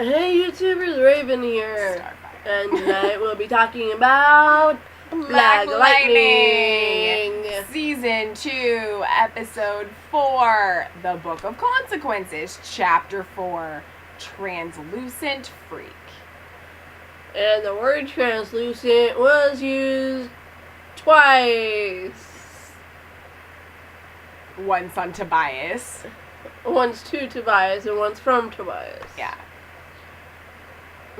Hey YouTubers, Raven here. And tonight we'll be talking about Black Lightning. Season 2, Episode 4, The Book of Consequences, Chapter 4, Translucent Freak. And the word translucent was used twice. Once on Tobias. Once to Tobias and once from Tobias. Yeah.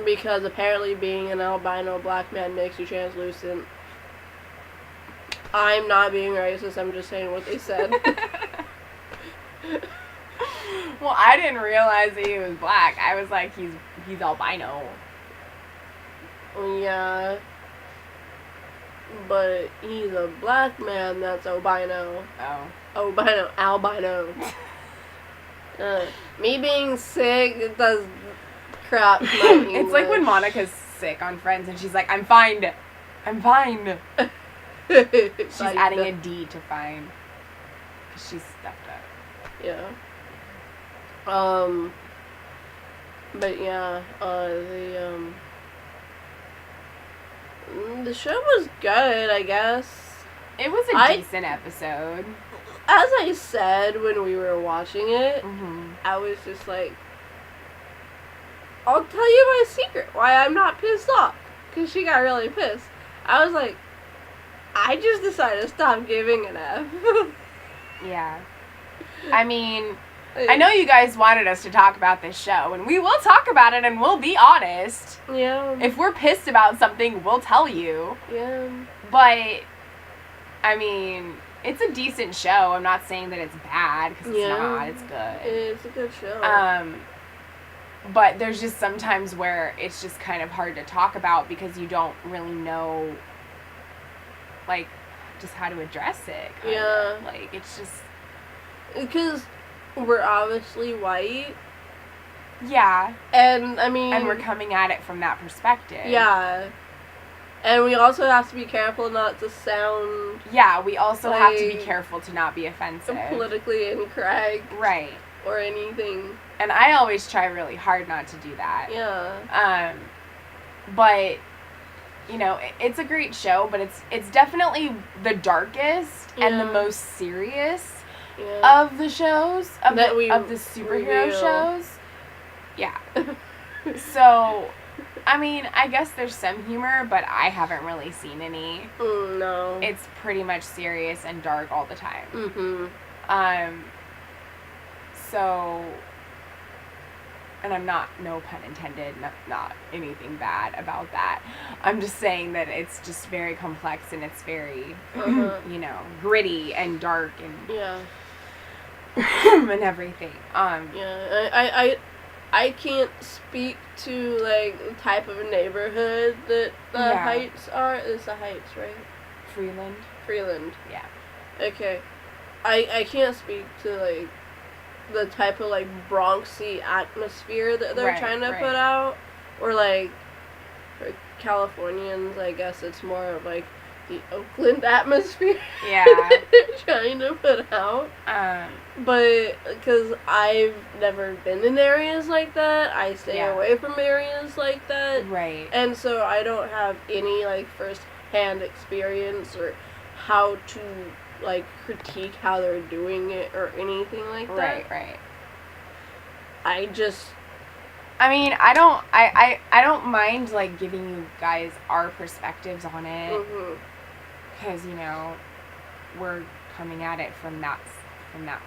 Because apparently being an albino black man makes you translucent. I'm not being racist, I'm just saying what they said. Well, I didn't realize that he was black. I was like, he's albino. Yeah. But he's a black man that's albino. Oh. Albino. Me being sick, it does crap. It's like when Monica's sick on Friends and she's like, I'm fine. She's adding a D to fine. Because she's stuffed up. Yeah. But yeah, the show was good, I guess. It was a decent episode. As I said when we were watching it, Mm-hmm. I was just like, I'll tell you my secret why I'm not pissed off. Because she got really pissed. I was like, I just decided to stop giving an F. Yeah. I mean, I know you guys wanted us to talk about this show, and we will talk about it, and we'll be honest. Yeah. If we're pissed about something, we'll tell you. Yeah. But, I mean, it's a decent show. I'm not saying that it's bad, because it's not. It's good. It's a good show. But there's just sometimes where it's just kind of hard to talk about because you don't really know, like, just how to address it. Yeah. Like, it's just... Because we're obviously white. Yeah. And, I mean... And we're coming at it from that perspective. Yeah. And we also have to be careful not to sound... Yeah, we also have to be careful to not be offensive. Politically incorrect. Right. Or anything. And I always try really hard not to do that. Yeah. But, you know, it's a great show, but it's definitely the darkest and the most serious of the shows, of the superhero shows. Yeah. So, I mean, I guess there's some humor, but I haven't really seen any. No. It's pretty much serious and dark all the time. Mm-hmm. So, and I'm not, no pun intended, not anything bad about that. I'm just saying that it's just very complex and it's very, you know, gritty and dark and and everything. Yeah, I can't speak to, like, the type of neighborhood that the Heights are. It's the Heights, right? Freeland. Yeah. Okay. I can't speak to, like, the type of, like, Bronxy atmosphere that they're trying to put out. Or, like, for Californians, I guess it's more of, like, the Oakland atmosphere. Yeah. They're trying to put out. But, because I've never been in areas like that, I stay away from areas like that. Right. And so I don't have any, like, first-hand experience or how to, like, critique how they're doing it or anything like that. Right. I mean, I don't mind, like, giving you guys our perspectives on it. Mm-hmm. Because, you know, we're coming at it from that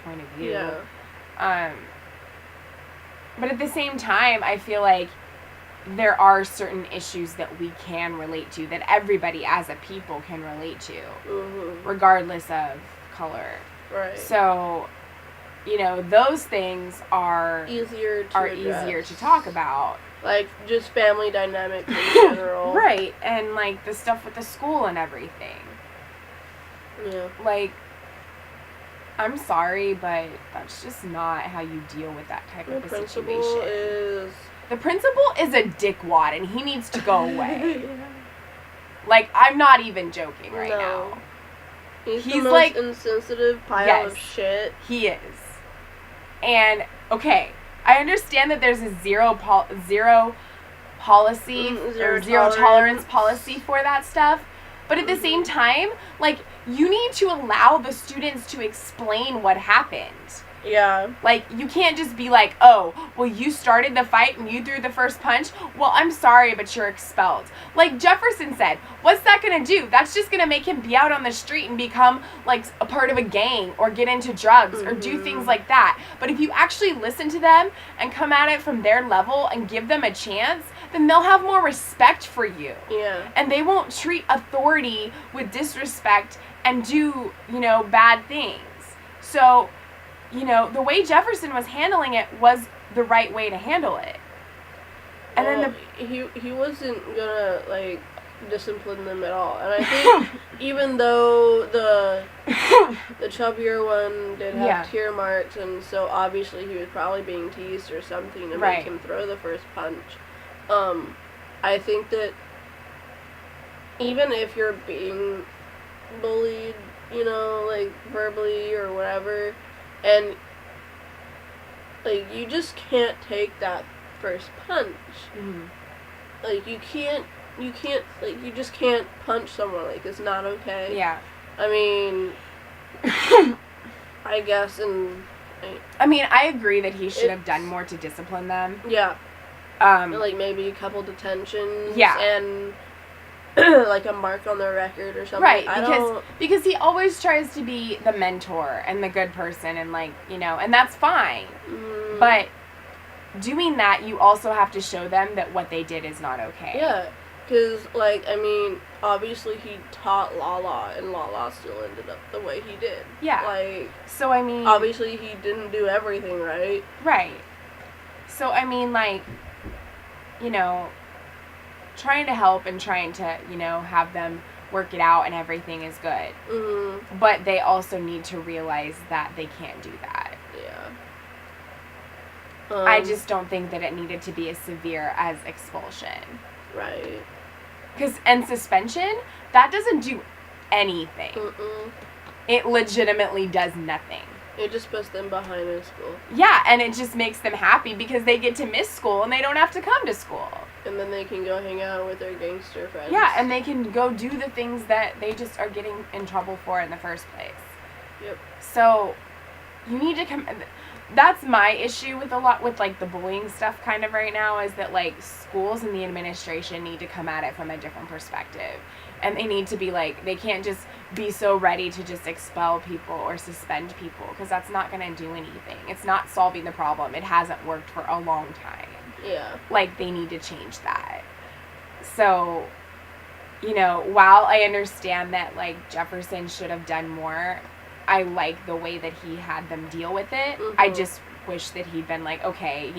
point of view. Yeah. But at the same time, I feel like there are certain issues that we can relate to, that everybody as a people can relate to, regardless of color. Right. So, you know, those things are easier to talk about. Like, just family dynamics in general. Right, and, like, the stuff with the school and everything. Yeah. Like, I'm sorry, but that's just not how you deal with that type of a situation. The principal is a dickwad, and he needs to go away. Like, I'm not even joking right now. He's the most like insensitive pile of shit. He is. And, okay, I understand that there's a zero policy or zero tolerance policy for that stuff. But at the same time, like, you need to allow the students to explain what happened. Yeah. Like, you can't just be like, oh, well, you started the fight and you threw the first punch. Well, I'm sorry, but you're expelled. Like Jefferson said, what's that going to do? That's just going to make him be out on the street and become, like, a part of a gang or get into drugs or do things like that. But if you actually listen to them and come at it from their level and give them a chance, then they'll have more respect for you. Yeah. And they won't treat authority with disrespect and do, bad things. So, the way Jefferson was handling it was the right way to handle it. And then he wasn't gonna, like, discipline them at all. And I think even though the chubbier one did have tear marks, and so obviously he was probably being teased or something to make him throw the first punch, I think that even if you're being bullied, like, verbally or whatever, and, like, you just can't take that first punch. Mm-hmm. Like, you can't, like, you just can't punch someone. Like, it's not okay. Yeah. I mean, I guess, I agree that he should have done more to discipline them. Yeah. Like, maybe a couple detentions. Yeah. And like a mark on their record or something. Right, because he always tries to be the mentor and the good person and, like, and that's fine. Mm. But doing that, you also have to show them that what they did is not okay. Yeah, because, like, obviously he taught Lala, and Lala still ended up the way he did. Yeah. Like, so, obviously he didn't do everything right. Right. So, like, trying to help and trying to, have them work it out and everything is good. Mm-hmm. But they also need to realize that they can't do that. Yeah. I just don't think that it needed to be as severe as expulsion. Right. And suspension, that doesn't do anything. Mm-mm. It legitimately does nothing. It just puts them behind in school. Yeah, and it just makes them happy because they get to miss school and they don't have to come to school. And then they can go hang out with their gangster friends. Yeah, and they can go do the things that they just are getting in trouble for in the first place. Yep. So, you need to come... That's my issue with like, the bullying stuff kind of right now, is that, like, schools and the administration need to come at it from a different perspective. And they need to be, like, they can't just be so ready to just expel people or suspend people, because that's not going to do anything. It's not solving the problem. It hasn't worked for a long time. Yeah. Like, they need to change that. So, while I understand that, like, Jefferson should have done more, I like the way that he had them deal with it. Mm-hmm. I just wish that he'd been like, okay,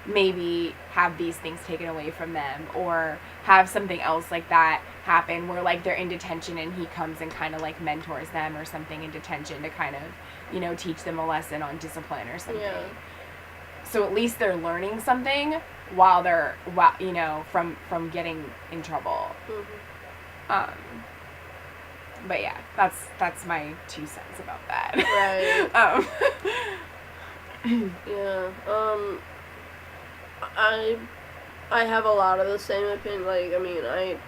maybe have these things taken away from them, or have something else like that happen where, like, they're in detention and he comes and kind of, like, mentors them or something in detention to kind of, teach them a lesson on discipline or something. Yeah. So at least they're learning something while from getting in trouble. Mm-hmm. But yeah, that's my 2 cents about that. Right. Yeah. I have a lot of the same opinion. Like,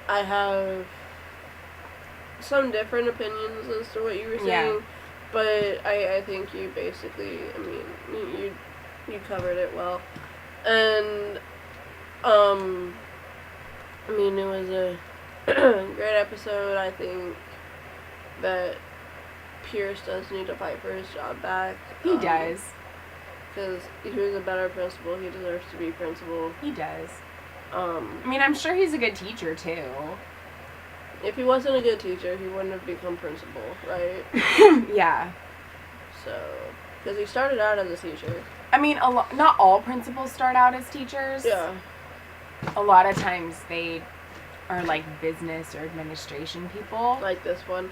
I have some different opinions as to what you were saying. Yeah. But I think you basically, you covered it well. And, it was a great episode. I think that Pierce does need to fight for his job back. He does. Because he was a better principal. He deserves to be principal. He does. I'm sure he's a good teacher, too. If he wasn't a good teacher, he wouldn't have become principal, right? Yeah. So, because he started out as a teacher. Not all principals start out as teachers. Yeah. A lot of times they are, like, business or administration people. Like this one.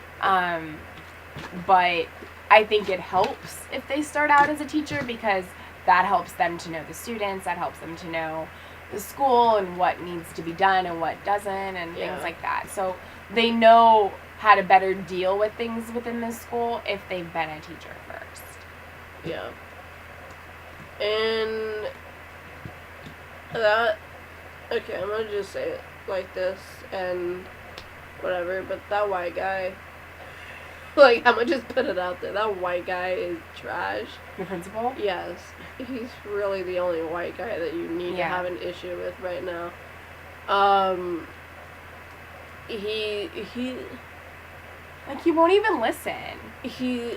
But I think it helps if they start out as a teacher, because that helps them to know the students, that helps them to know the school and what needs to be done and what doesn't, and things like that. So they know how to better deal with things within the school if they've been a teacher first. Yeah. And that, okay, I'm gonna just say it like this and whatever, but that white guy, like, I'm gonna just put it out there, that white guy is trash. The principal? Yes. He's really the only white guy that you need to have an issue with right now. Like, he won't even listen. He's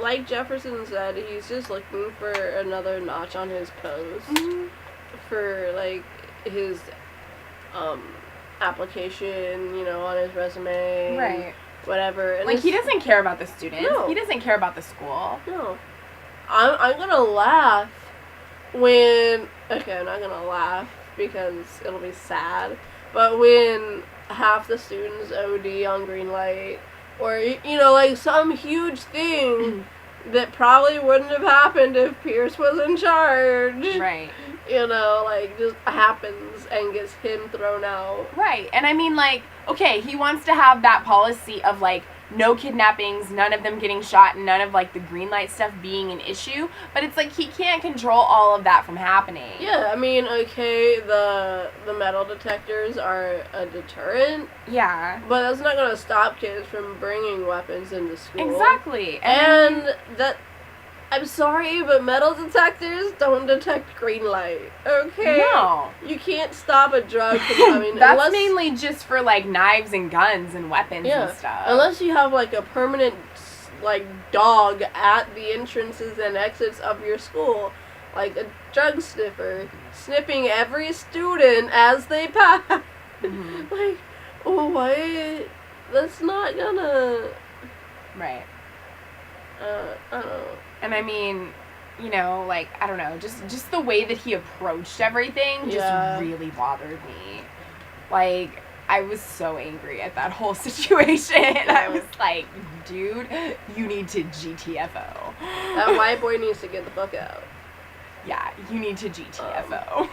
like Jefferson said, he's just looking for another notch on his post for, like, his, application, you know, on his resume. Right. Whatever. And like, he doesn't care about the students. No. He doesn't care about the school. No. I'm gonna laugh when, okay, I'm not gonna laugh because it'll be sad, but when half the students OD on green light, or, you know, like, some huge thing that probably wouldn't have happened if Pierce was in charge. Right. You know, like, just happens and gets him thrown out. Right. And I mean, like, okay, he wants to have that policy of, like, no kidnappings, none of them getting shot, and none of, like, the green light stuff being an issue. But it's like he can't control all of that from happening. Yeah, I mean, okay, the metal detectors are a deterrent. Yeah. But that's not going to stop kids from bringing weapons into school. Exactly. And that, I'm sorry, but metal detectors don't detect green light. Okay? No. You can't stop a drug from coming. That's mainly just for, like, knives and guns and weapons and stuff. Unless you have, like, a permanent, like, dog at the entrances and exits of your school. Like a drug sniffer, sniffing every student as they pass. Like, oh, what? That's not gonna... Right. I don't know. And I mean, you know, like, I don't know, just the way that he approached everything just really bothered me. Like, I was so angry at that whole situation. I was like, dude, you need to GTFO. That white boy needs to get the fuck out. Yeah, you need to GTFO.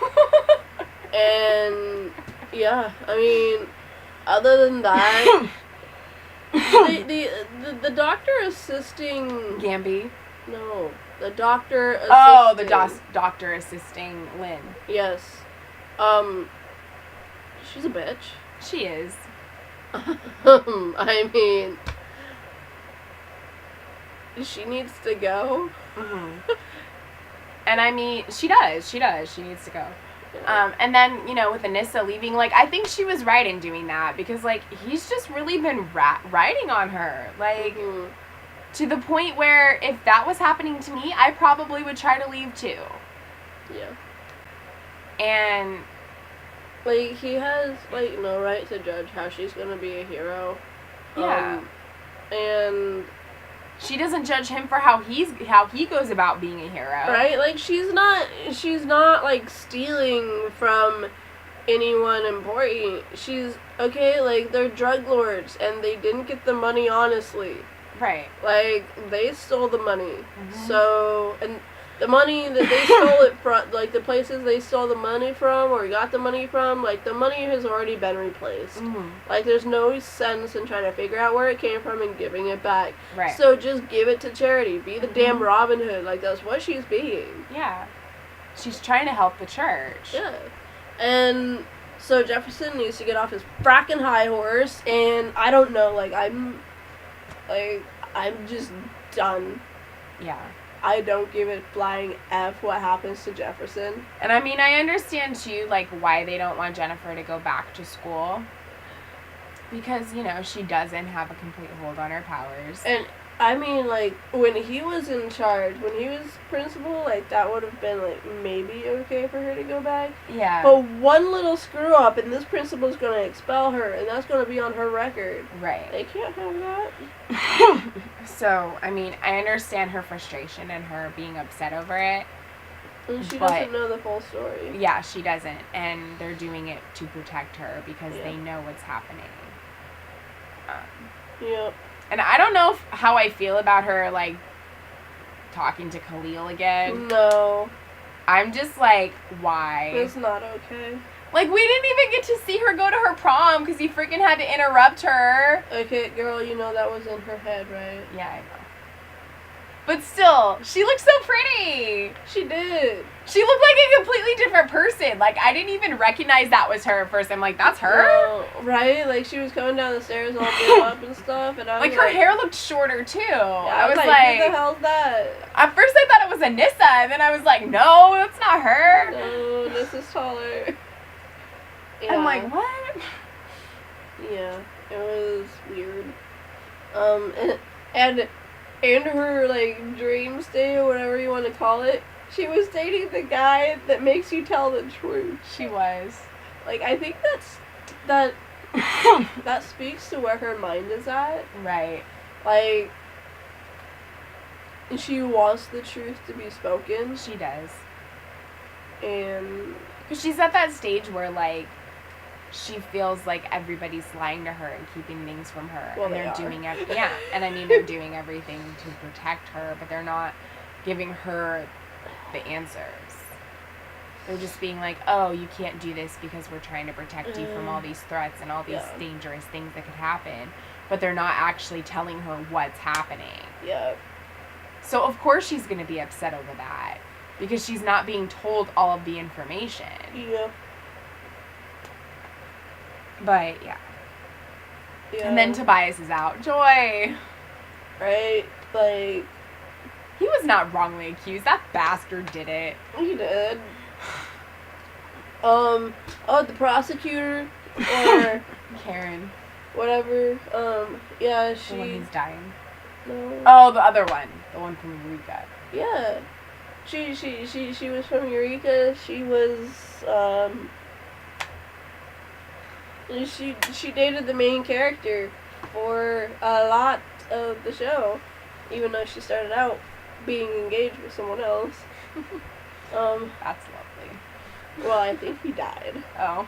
And, yeah, I mean, other than that, the doctor assisting... Gamby? No, the doctor assisting... Oh, the doctor assisting Lynn. Yes. She's a bitch. She is. I mean, she needs to go. And I mean, she does. She needs to go. Yeah. And then, you know, with Anissa leaving, like, I think she was right in doing that because, like, he's just really been riding on her. Like, to the point where if that was happening to me, I probably would try to leave too. Yeah. And... like, he has, like, no right to judge how she's gonna be a hero. Yeah. And... she doesn't judge him for how he goes about being a hero. Right? Like, she's not, like, stealing from anyone important. She's, okay, like, they're drug lords, and they didn't get the money honestly. Right. Like, they stole the money. So, and the money that they stole it from, like, the places they stole the money from or got the money from, like, the money has already been replaced. Like, there's no sense in trying to figure out where it came from and giving it back. Right. So just give it to charity. Be the damn Robin Hood. Like, that's what she's being. Yeah. She's trying to help the church. Yeah. And so Jefferson needs to get off his frackin' high horse, and I don't know, I'm just done. Yeah. I don't give a flying F what happens to Jefferson. And I mean, I understand too, like, why they don't want Jennifer to go back to school. Because, you know, she doesn't have a complete hold on her powers. And, I mean, like, when he was in charge, when he was principal, like, that would have been, like, maybe okay for her to go back. Yeah. But one little screw up, and this principal's going to expel her, and that's going to be on her record. Right. They can't have that. So, I mean, I understand her frustration and her being upset over it. And she doesn't know the full story. Yeah, she doesn't. And they're doing it to protect her because they know what's happening. Yep. And I don't know how I feel about her, like, talking to Khalil again. No. I'm just like, why? It's not okay. Like, we didn't even get to see her go to her prom because he freaking had to interrupt her. Okay, girl, you know that was in her head, right? Yeah, I know. But still, she looked so pretty. She did. She looked like a completely different person. Like, I didn't even recognize that was her at first. I'm like, that's her? No, right? Like, she was coming down the stairs all built up and stuff. And I was her hair looked shorter, too. Yeah, I was like, who the hell's that? At first, I thought it was Anissa. And then I was like, no, that's not her. No, this is taller. Yeah. I'm like, what? Yeah, it was weird. And her, like, dream state or whatever you want to call it, she was dating the guy that makes you tell the truth. She was. Like, I think that speaks to where her mind is at. Right. Like, she wants the truth to be spoken. She does. And... because she's at that stage where, like, she feels like everybody's lying to her and keeping things from her. Well, and they're doing yeah, and I mean, they're doing everything to protect her, but they're not giving her the answers. They're just being like, oh, you can't do this because we're trying to protect you from all these threats and all these dangerous things that could happen. But they're not actually telling her what's happening. Yeah. So, of course, she's going to be upset over that because she's not being told all of the information. Yeah. But, yeah. And then Tobias is out. Joy! Right? Like... he was not wrongly accused. That bastard did it. He did. The prosecutor, or... Karen. Whatever, yeah, she... the one who's dying. No. Oh, the other one. The one from Eureka. Yeah. She was from Eureka. She was, she dated the main character for a lot of the show, even though she started out being engaged with someone else. That's lovely. Well, I think he died. Oh.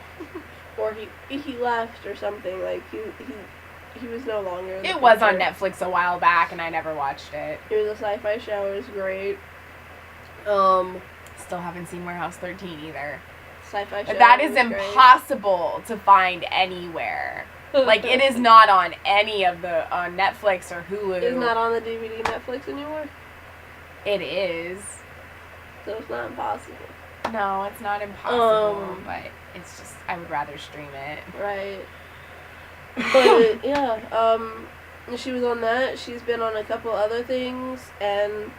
Or he left or something. Like he was no longer. It was on Netflix a while back, and I never watched it. It was a sci-fi show. It was great. Still haven't seen Warehouse 13 either. Sci-fi show. That is impossible to find anywhere. Like, it is not on any of the on Netflix or Hulu. It's not on the DVD Netflix anymore? It is. So it's not impossible. No, it's not impossible, but it's just, I would rather stream it. Right. But, yeah, she was on that. She's been on a couple other things, and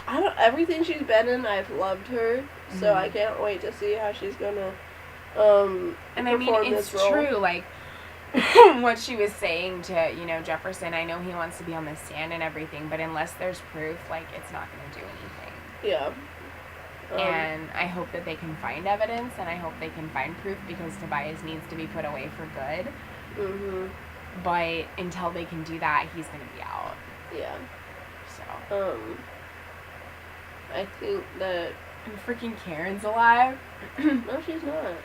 everything she's been in, I've loved her, so I can't wait to see how she's gonna, and I mean, it's true, like, what she was saying to, Jefferson, I know he wants to be on the stand and everything, but unless there's proof, like, it's not gonna do anything. Yeah. And I hope that they can find evidence, and I hope they can find proof, because Tobias needs to be put away for good. Mm-hmm. But until they can do that, he's going to be out. Yeah. So. I think that... And freaking Karen's alive? No, she's not.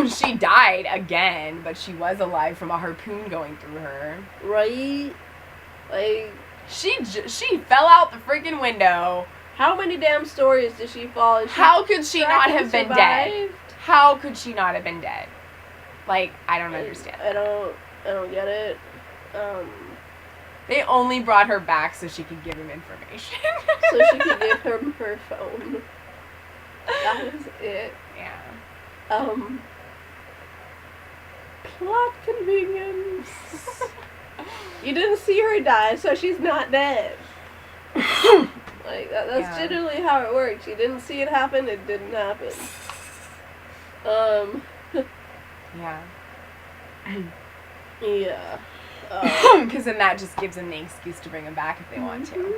She died again, but she was alive from a harpoon going through her. Right? Like... She fell out the freaking window. How many damn stories did she fall? How could she not have been dead? How could she not have been dead? Like, I don't understand. I don't get it. They only brought her back so she could give him information. So she could give him her phone. That was it. Yeah. Plot convenience. You didn't see her die, so she's not dead. Like, that's generally how it works. You didn't see it happen, it didn't happen. Yeah. Yeah. Because then that just gives them the excuse to bring him back if they want to.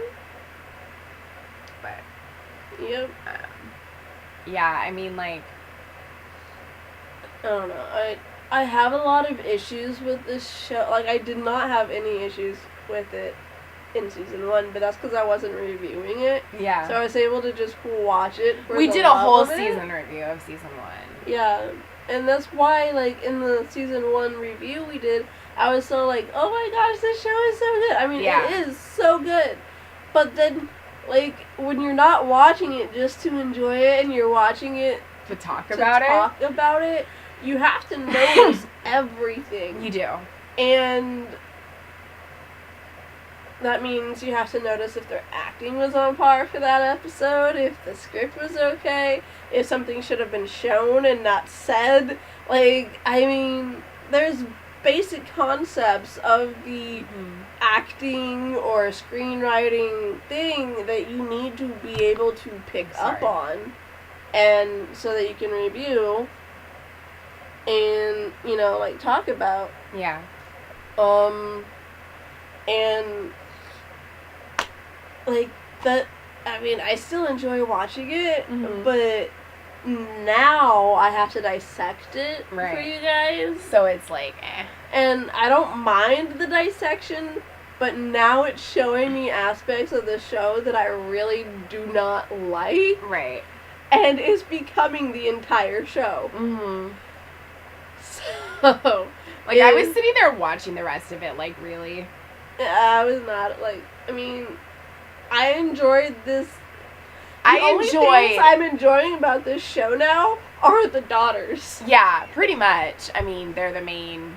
But. Yep. Yeah, I mean, like. I don't know. I have a lot of issues with this show. Like, I did not have any issues with it in season 1, but that's because I wasn't reviewing it. Yeah. So I was able to just watch it for We did a whole season review of season 1. Yeah. And that's why, like, in the season 1 review we did, I was so like, oh my gosh, this show is so good. I mean, it is so good. But then, like, when you're not watching it just to enjoy it, and you're watching it to talk about it, you have to notice everything. You do. And that means you have to notice if their acting was on par for that episode, if the script was okay, if something should have been shown and not said. Like, I mean, there's basic concepts of the acting or screenwriting thing that you need to be able to pick up on, and so that you can review and, you know, like, talk about. Yeah. And, like, that, I mean, I still enjoy watching it, but now I have to dissect it for you guys. So it's like, eh. And I don't mind the dissection, but now it's showing me aspects of the show that I really do not like. Right. And it's becoming the entire show. So, like, I was sitting there watching the rest of it, like, really. I was not, like, I mean, I enjoyed this. The only things I'm enjoying about this show now are the daughters. Yeah, pretty much. I mean, they're the main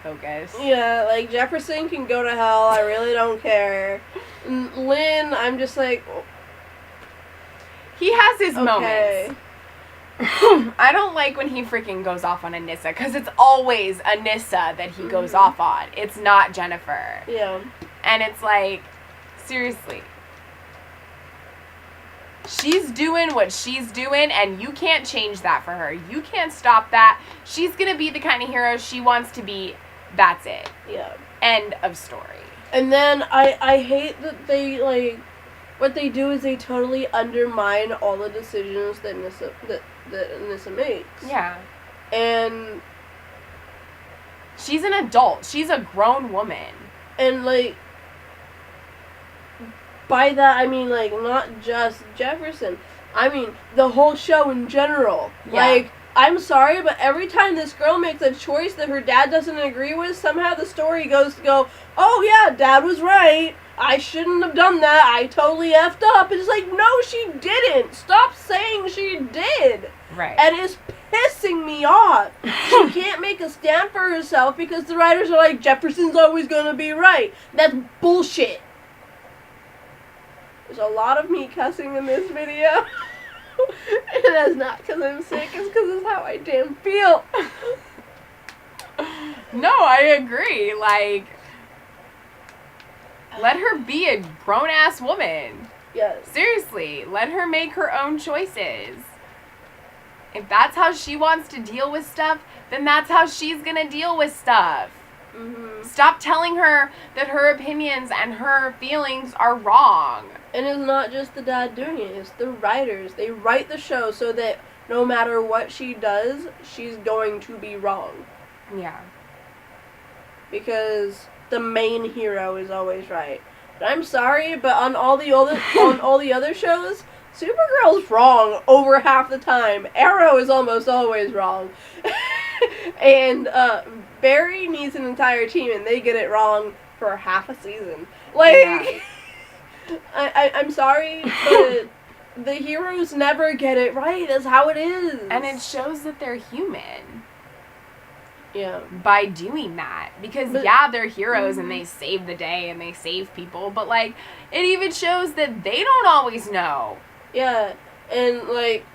focus. Yeah, like, Jefferson can go to hell. I really don't care. Lynn, I'm just like... He has his moments. I don't like when he freaking goes off on Anissa, because it's always Anissa that he goes off on. It's not Jennifer. Yeah. And it's like, seriously. She's doing what she's doing, and you can't change that for her. You can't stop that. She's going to be the kind of hero she wants to be. That's it. Yeah. End of story. And then I hate that they, like, what they do is they totally undermine all the decisions that Anissa makes. Yeah. And she's an adult. She's a grown woman. And, like, by that I mean, like, not just Jefferson. I mean, the whole show in general. Yeah. Like, I'm sorry, but every time this girl makes a choice that her dad doesn't agree with, somehow the story goes to go, oh yeah, Dad was right. I shouldn't have done that. I totally effed up. It's like, no, she didn't. Stop saying she did. Right. And it's pissing me off. She can't make a stand for herself because the writers are like, Jefferson's always going to be right. That's bullshit. There's a lot of me cussing in this video. And that's not because I'm sick. It's because it's how I damn feel. No, I agree. Like, let her be a grown-ass woman. Yes. Seriously, let her make her own choices. If that's how she wants to deal with stuff, then that's how she's gonna deal with stuff. Stop telling her that her opinions and her feelings are wrong. And it's not just the dad doing it, it's the writers. They write the show so that no matter what she does, she's going to be wrong. Yeah. Because the main hero is always right. But I'm sorry, but on all the other shows, Supergirl's wrong over half the time. Arrow is almost always wrong. And Barry needs an entire team, and they get it wrong for half a season. Like, yeah. I'm sorry, but the heroes never get it right. That's how it is. And it shows that they're human. Yeah. By doing that. Because, yeah, they're heroes and they save the day and they save people, but, like, it even shows that they don't always know. Yeah, and, like,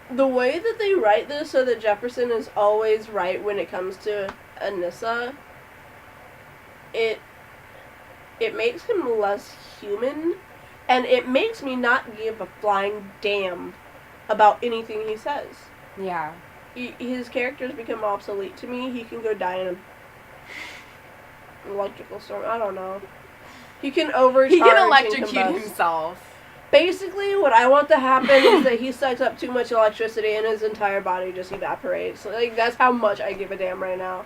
the way that they write this so that Jefferson is always right when it comes to Anissa, it makes him less human, and it makes me not give a flying damn about anything he says. Yeah. His characters become obsolete to me. He can go die in an electrical storm. I don't know. He can overcharge. He can electrocute himself. Basically, what I want to happen is that he sucks up too much electricity and his entire body just evaporates. Like, that's how much I give a damn right now.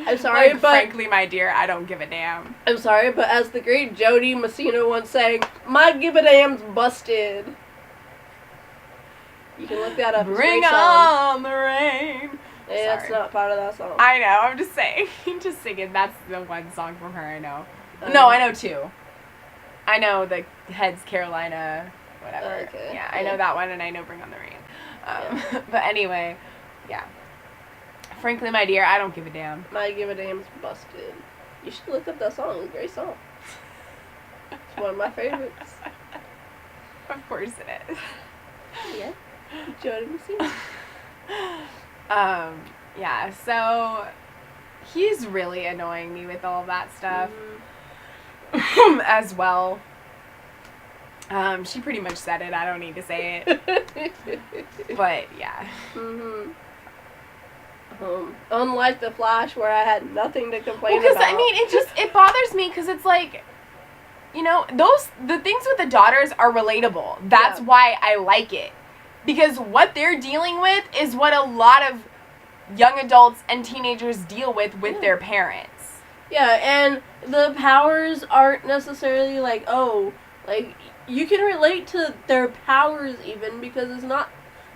I'm sorry, like, but... frankly, my dear, I don't give a damn. I'm sorry, but as the great Jody Messina once sang, my give a damn's busted. You can look that up. Bring on the rain. Yeah, it's not part of that song. I know, I'm just saying. Just singing. That's the one song from her I know. No, I know two. I know the Heads Carolina, whatever. Okay. Yeah, I know that one, and I know Bring on the Rain. But anyway, yeah. Frankly, my dear, I don't give a damn. My give a damn's busted. You should look up that song. It's a great song. one of my favorites. Of course it is. Yeah. Joining the scene. Yeah, so he's really annoying me with all that stuff. As well. She pretty much said it. I don't need to say it. But, yeah. Unlike The Flash, where I had nothing to complain about. Because, I mean, it bothers me because it's like, you know, the things with the daughters are relatable. That's why I like it. Because what they're dealing with is what a lot of young adults and teenagers deal with their parents. Yeah, and the powers aren't necessarily like, oh, like, you can relate to their powers even, because it's not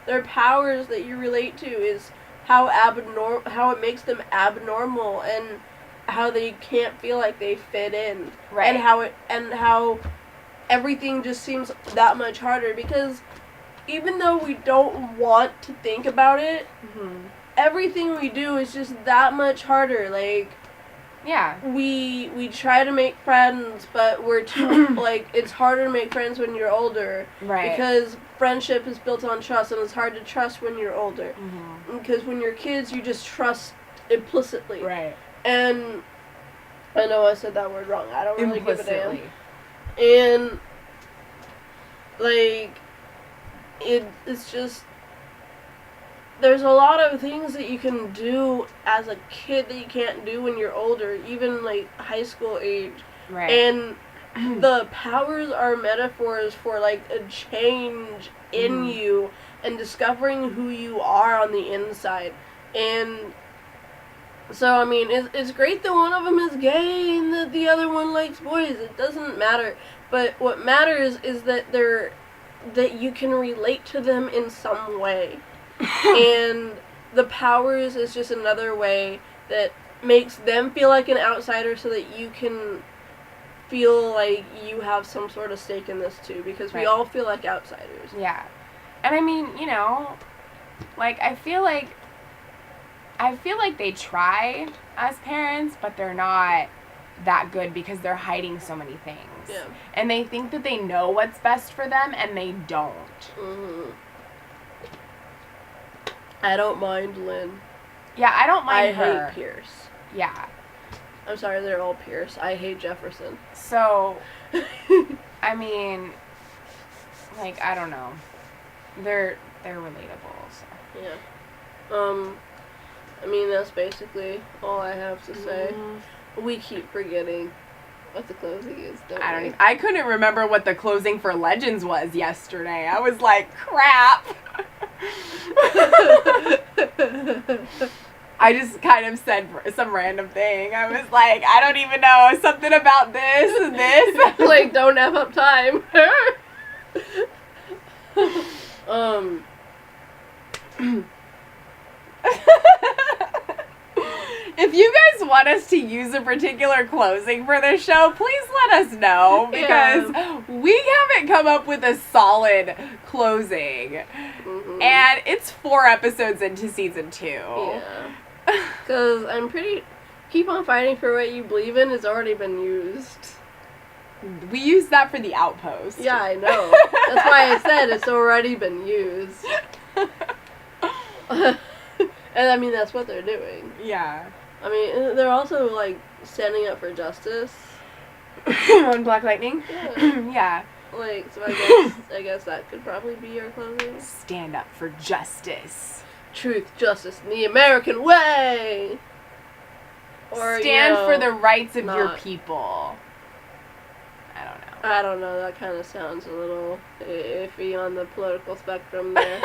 their powers that you relate to, is how it makes them abnormal, and how they can't feel like they fit in. Right. And how everything just seems that much harder, because even though we don't want to think about it, everything we do is just that much harder. Like, yeah, we try to make friends, but we're too like, it's harder to make friends when you're older, right? Because friendship is built on trust, and it's hard to trust when you're older. Because when you're kids, you just trust implicitly, right? And I know I said that word wrong. I don't really give a damn. And like, it's just, there's a lot of things that you can do as a kid that you can't do when you're older, even like high school age. Right. And the powers are metaphors for like a change in you and discovering who you are on the inside. And so, I mean, it's great that one of them is gay and that the other one likes boys. It doesn't matter. But what matters is that that you can relate to them in some way. And the powers is just another way that makes them feel like an outsider, so that you can feel like you have some sort of stake in this too, because we all feel like outsiders. Yeah. And I mean, you know, like, I feel like they try as parents, but they're not that good because they're hiding so many things. Yeah. And they think that they know what's best for them, and they don't. I don't mind Lynn. Yeah, I don't mind her. I hate Pierce. Yeah. I'm sorry, they're all Pierce. I hate Jefferson. So, I mean, like, I don't know. They're relatable, so. Yeah. I mean, that's basically all I have to say. We keep forgetting what the closing is, don't we? I couldn't remember what the closing for Legends was yesterday. I was like, crap. I just kind of said some random thing. I was like, I don't even know, something about this and this. Like, don't F up time. If you guys want us to use a particular closing for this show, please let us know, because we haven't come up with a solid closing. And it's 4 episodes into season 2. Yeah. Because Keep on Fighting for What You Believe In has already been used. We used that for The Outpost. Yeah, I know. That's why I said it's already been used. And I mean, that's what they're doing. Yeah. I mean, they're also, like, standing up for justice. On Black Lightning? Yeah. Yeah. Like, so I guess that could probably be your closing. Stand up for justice. Truth, justice, and the American way! Or, stand for the rights of your people. I don't know, that kind of sounds a little iffy on the political spectrum there.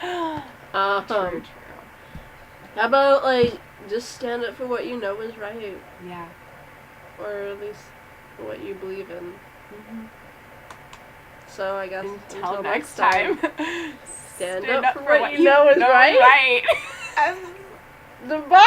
True. How about, like, just stand up for what you know is right? Yeah. Or at least what you believe in. So I guess until next time, stand up for what you know is right. Goodbye!